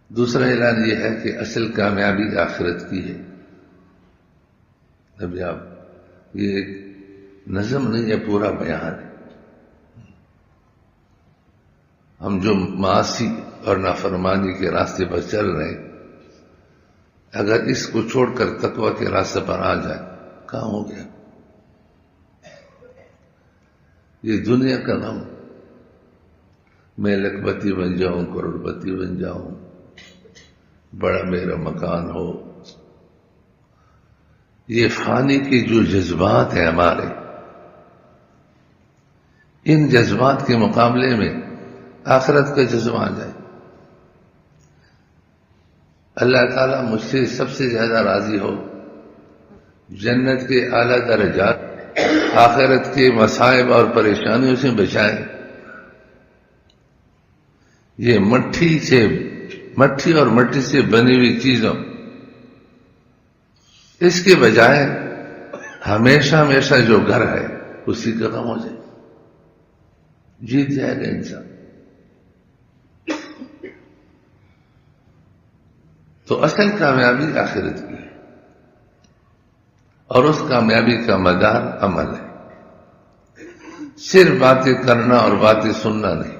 دوسرا اعلان یہ ہے کہ اصل کامیابی آخرت کی ہے. ابھی آپ یہ ایک نظم نہیں ہے، پورا بیان ہے. ہم جو معاصی اور نافرمانی کے راستے پر چل رہے ہیں، اگر اس کو چھوڑ کر تقوی کے راستے پر آ جائے، کہاں ہو گیا؟ یہ دنیا کا غم، میں لکھپتی بن جاؤں، کروڑپتی بن جاؤں، بڑا میرا مکان ہو، یہ فانی کے جو جذبات ہیں ہمارے، ان جذبات کے مقابلے میں آخرت کا جذبہ آ جائے. اللہ تعالیٰ مجھ سے سب سے زیادہ راضی ہو، جنت کے اعلیٰ درجات آخرت کے مصائب اور پریشانیوں سے بچائے. یہ مٹی اور مٹی سے بنی ہوئی چیزوں، اس کے بجائے ہمیشہ ہمیشہ جو گھر ہے اسی کا غم ہو جائے، جیت جائے گا انسان. تو اصل کامیابی آخرت کی ہے، اور اس کامیابی کا مدار عمل ہے، صرف باتیں کرنا اور باتیں سننا نہیں.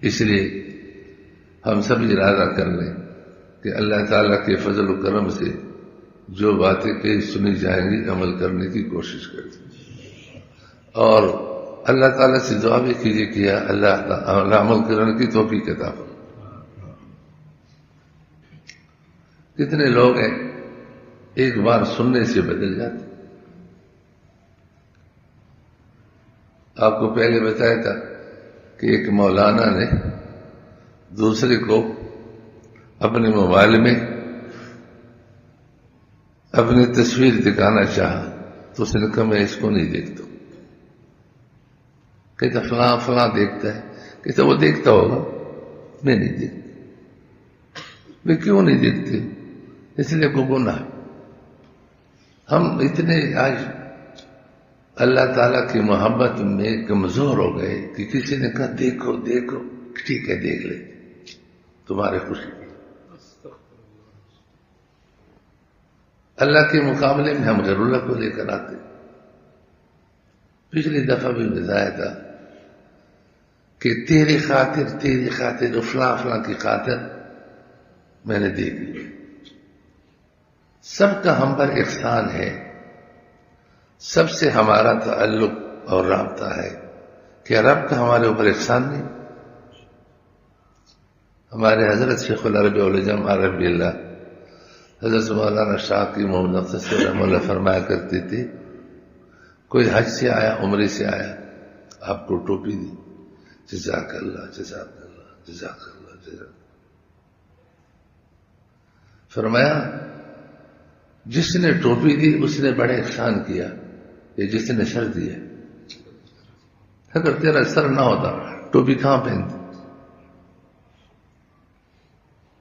اس لیے ہم سب ارادہ کر لیں کہ اللہ تعالیٰ کے فضل و کرم سے جو باتیں کہیں سنی جائیں گی عمل کرنے کی کوشش کریں، اور اللہ تعالیٰ سے دعا بھی کیجیے کہ اللہ عمل کرنے کی توفیق عطا فرمائے. کتنے لوگ ہیں ایک بار سننے سے بدل جاتے. آپ کو پہلے بتایا تھا کہ ایک مولانا نے دوسرے کو اپنے موبائل میں اپنی تصویر دکھانا چاہا تو اس نے کہا میں اس کو نہیں دیکھتا. کہتا فلاں فلاں دیکھتا ہے. کہتا وہ دیکھتا ہوگا، میں نہیں دیکھتا. میں کیوں نہیں دیکھتے؟ اس لیے کو گناہ. ہم اتنے آج اللہ تعالیٰ کی محبت میں کمزور ہو گئے کہ کسی نے کہا دیکھو دیکھو، ٹھیک ہے دیکھ لے، تمہارے خوشی کی. اللہ کے مقابلے میں ہم غیر اللہ کو لے کر آتے. پچھلی دفعہ بھی بتایا تھا کہ تیری خاطر فلاں فلاں کی خاطر میں نے دیکھ لی. سب کا ہم پر احسان ہے، سب سے ہمارا تعلق اور رابطہ ہے. کیا رب کا ہمارے اوپر احسان نہیں؟ ہمارے حضرت شیخ العرب والعجم عارف باللہ حضرت مولانا شاہ کی محمد اختصر رحمہ اللہ فرمایا کرتے تھے، کوئی حج سے آیا، عمرے سے آیا، آپ کو ٹوپی دی، جزاک اللہ جزاک اللہ جزاک اللہ جزاک. فرمایا جس نے ٹوپی دی اس نے بڑا احسان کیا، یہ جس نے سر دیا. اگر تیرا سر نہ ہوتا ٹوپی کہاں پہنتی؟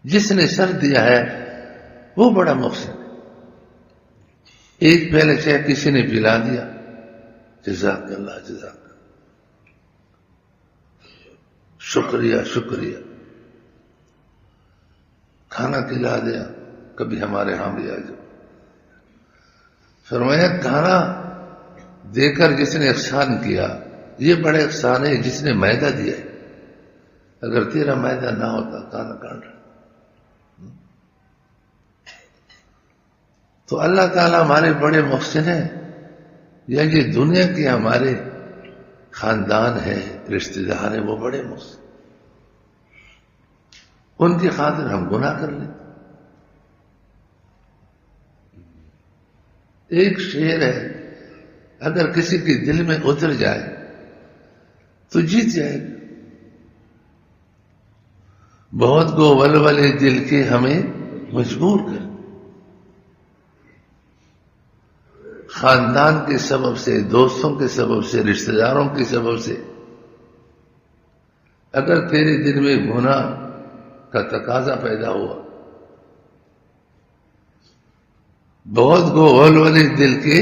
جس نے سر دیا ہے وہ بڑا محسن ہے. ایک پہلے چاہے کسی نے پلا دیا، جزاک اللہ جزاک اللہ، شکریہ شکریہ. کھانا کھلا دیا، کبھی ہمارے ہاں بھی آ جاؤ. فرمایا کھانا دے کر جس نے احسان کیا یہ بڑا احسان ہے جس نے میدہ دیا ہے. اگر تیرا میدہ نہ ہوتا کھانا کھانا. تو اللہ تعالیٰ ہمارے بڑے محسن ہیں، یا یہ دنیا کے ہمارے خاندان ہے، رشتہ دار ہیں، وہ بڑے محسن. ان کی خاطر ہم گناہ کر لیں. ایک شعر ہے، اگر کسی کے دل میں اتر جائے تو جیت جائے گا. بہت گو ولولے دل کے ہمیں مجبور کر. خاندان کے سبب سے، دوستوں کے سبب سے، رشتہ داروں کے سبب سے اگر تیرے دل میں گناہ کا تقاضا پیدا ہوا، بہت گو ولولے دل کے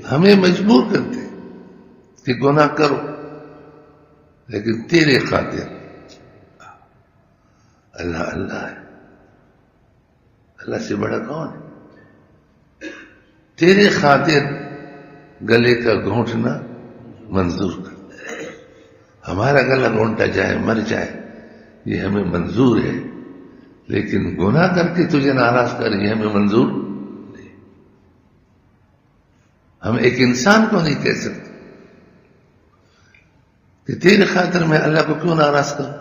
ہمیں مجبور کرتے کہ گناہ کرو، لیکن تیرے خاطر اللہ اللہ ہے، اللہ سے بڑا کون ہے؟ تیری خاطر گلے کا گھونٹنا منظور کر، ہمارا گلا گھونٹا جائے مر جائے یہ ہمیں منظور ہے، لیکن گناہ کر کے تجھے ناراض کر یہ ہمیں منظور نہیں۔ ہم ایک انسان کو نہیں کہہ سکتے کہ تیری خاطر میں اللہ کو کیوں ناراض کروں۔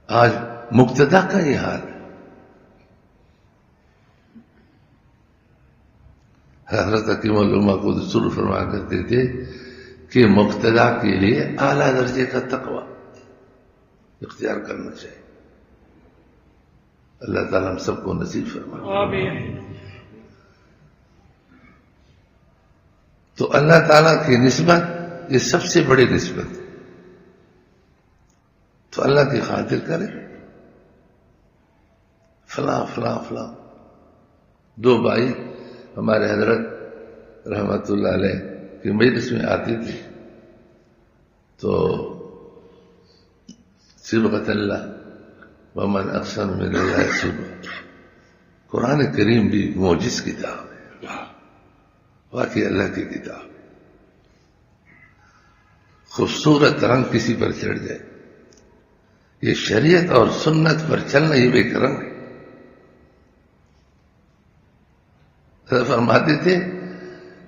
آج مقتدا کا یہ حال ہے۔ حضرت حکیم علماء کو دستور فرما کرتے تھے کہ مقتدا کے لیے اعلیٰ درجے کا تقوی اختیار کرنا چاہیے۔ اللہ تعالیٰ ہم سب کو نصیب فرمائے۔ آمین۔ تو اللہ تعالیٰ کی نسبت یہ سب سے بڑی نسبت ہے، تو اللہ کی خاطر کرے، فلاں فلاں فلاں۔ دو بھائی ہمارے حضرت رحمت اللہ علیہ کی مجلس میں آتی تھی، تو صبغۃ اللہ ومن احسن من اللہ صبغۃ، قرآن کریم بھی معجز کتاب ہے، واقعی اللہ کی کتاب۔ خوبصورت رنگ کسی پر چڑھ جائے، یہ شریعت اور سنت پر چلنا یہ ایک رنگ ہے۔ فرماتے تھے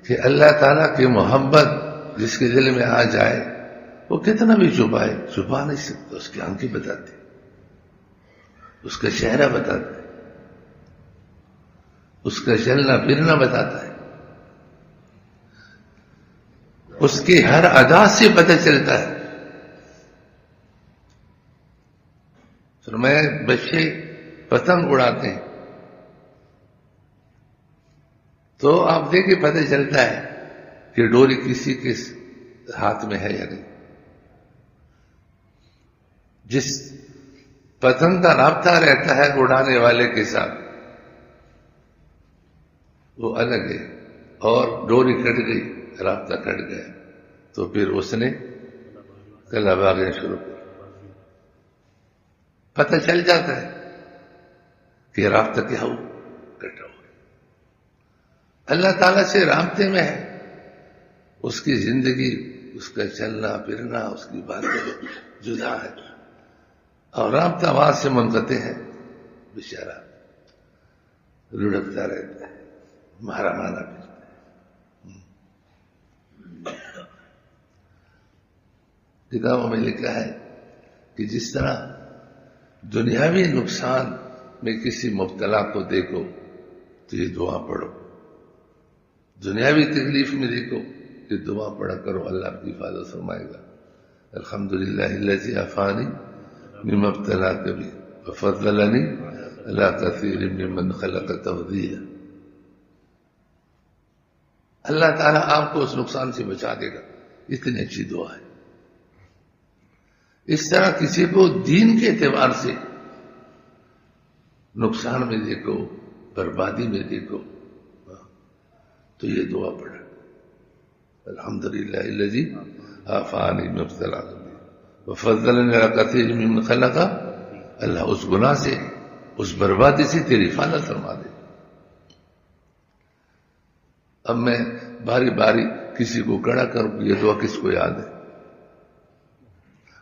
کہ اللہ تعالیٰ کی محبت جس کے دل میں آ جائے وہ کتنا بھی چھپائے چھپا نہیں سکتا، اس کی آنکھیں بتاتی، اس کا چہرہ بتاتا ہے، اس کا چلنا پھرنا بتاتا ہے، اس کی ہر ادا سے پتہ چلتا ہے۔ فرمایا بچے پتنگ اڑاتے ہیں تو آپ دیکھیں پتہ چلتا ہے کہ ڈوری کسی کے ہاتھ میں ہے یا نہیں۔ جس پتنگ کا رابطہ رہتا ہے اڑانے والے کے ساتھ وہ الگ ہے، اور ڈوری کٹ گئی، رابطہ کٹ گیا، تو پھر اس نے کلا بھاگنا شروع کر، پتہ چل جاتا ہے کہ رابطہ کیا ہو، کٹا ہو۔ اللہ تعالیٰ سے رابطے میں ہے، اس کی زندگی، اس کا چلنا پھرنا، اس کی باتیں جدا ہے، اور رابطہ وہاں سے منقطع ہے، بیچارہ لڑکتا رہتا ہے، مارا مارا پھرتا ہے۔ کتابوں میں لکھا ہے کہ جس طرح دنیاوی نقصان میں کسی مبتلا کو دیکھو تو یہ دعا پڑھو، دنیاوی تکلیف میں دیکھو یہ دعا پڑھا کرو، اللہ آپ کی حفاظت فرمائے گا۔ الحمدللہ الذی عافانی مما ابتلاک بہ وفضلنی علی کثیر ممن خلق تفضیلا۔ اللہ تعالیٰ آپ کو اس نقصان سے بچا دے گا، اتنی اچھی دعا ہے۔ اس طرح کسی کو دین کے اعتبار سے نقصان میں دیکھو، بربادی میں دیکھو، تو یہ دعا پڑھا، الحمدللہ الذی عافانی مما ابتلاک بہ وفضلنی علی کثیر ممن خلق، اللہ اس گناہ سے، اس بربادی سے تیری حفاظت فرما دے۔ اب میں باری باری کسی کو کھڑا کروں، یہ دعا کس کو یاد ہے؟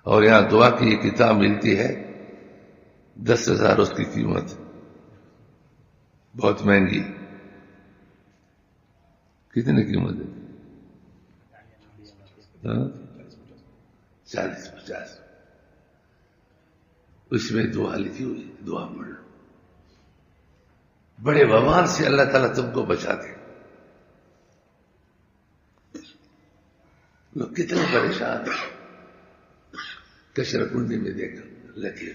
اور یہاں دعا کی یہ کتاب ملتی ہے 10,000 اس کی قیمت، بہت مہنگی۔ کتنی قیمت ہے؟ 40-50۔ اس میں دعا لکھی ہوئی، دعا پڑھ لو، بڑے وبال سے اللہ تعالیٰ تم کو بچا دے۔ لوگ کتنے پریشان ہیں، کشر کنڈی میں دیکھا لگے،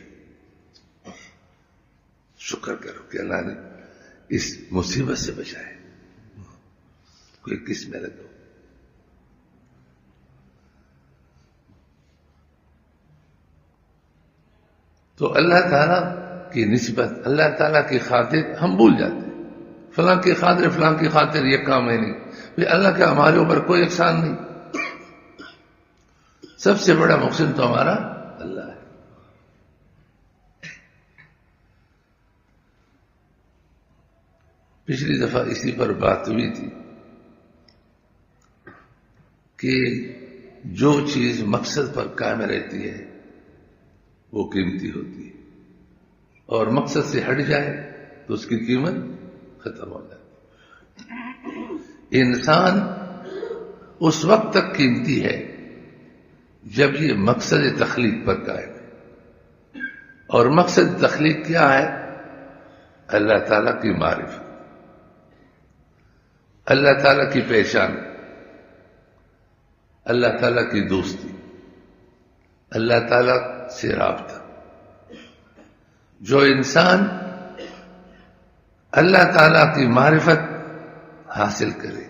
شکر کرو کہ اللہ نے اس مصیبت سے بچائے، کوئی کس میں لگو۔ تو اللہ تعالیٰ کی نسبت، اللہ تعالیٰ کی خاطر ہم بھول جاتے ہیں، فلاں کی خاطر فلاں کی خاطر یہ کام ہے نہیں، بھئی اللہ کا ہمارے اوپر کوئی احسان نہیں، سب سے بڑا محسن تو ہمارا اللہ ہے۔ پچھلی دفعہ اسی پر بات ہوئی تھی کہ جو چیز مقصد پر قائم رہتی ہے وہ قیمتی ہوتی ہے، اور مقصد سے ہٹ جائے تو اس کی قیمت ختم ہو جاتی ہے۔ انسان اس وقت تک قیمتی ہے جب یہ مقصد تخلیق پر قائم ہے، اور مقصد تخلیق کیا ہے؟ اللہ تعالیٰ کی معرفت، اللہ تعالیٰ کی پہچان، اللہ تعالیٰ کی دوستی، اللہ تعالیٰ سے رابطہ۔ جو انسان اللہ تعالیٰ کی معرفت حاصل کرے،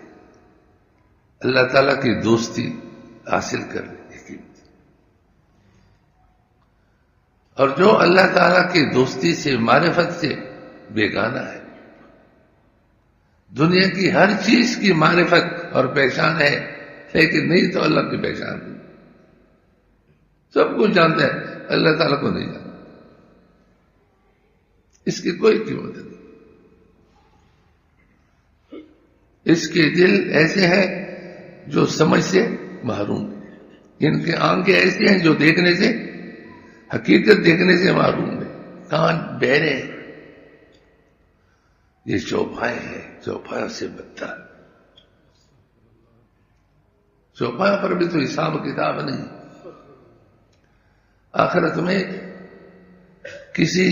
اللہ تعالیٰ کی دوستی حاصل کرے، اور جو اللہ تعالیٰ کی دوستی سے، معرفت سے بیگانہ ہے، دنیا کی ہر چیز کی معرفت اور پہچان ہے لیکن نہیں تو اللہ کی پہچان نہیں، سب کچھ جانتا ہے، اللہ تعالیٰ کو نہیں جانتا، اس کی کوئی قیمت نہیں۔ اس کے دل ایسے ہیں جو سمجھ سے محروم ہیں، ان کے آنکھیں ایسے ہیں جو دیکھنے سے، حقیقت دیکھنے سے محروم ہے، کان بہرے ہیں، یہ چوپائے ہیں، چوپایوں سے بدتر، چوپایوں پر بھی تو حساب کتاب نہیں، آخرت میں کسی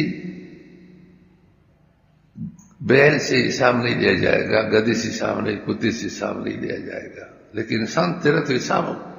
بیل سے حساب نہیں لیا جائے گا، گدھے سے حساب نہیں، کتے سے حساب نہیں لیا جائے گا، لیکن انسان تیرا تو حساب ہوگا۔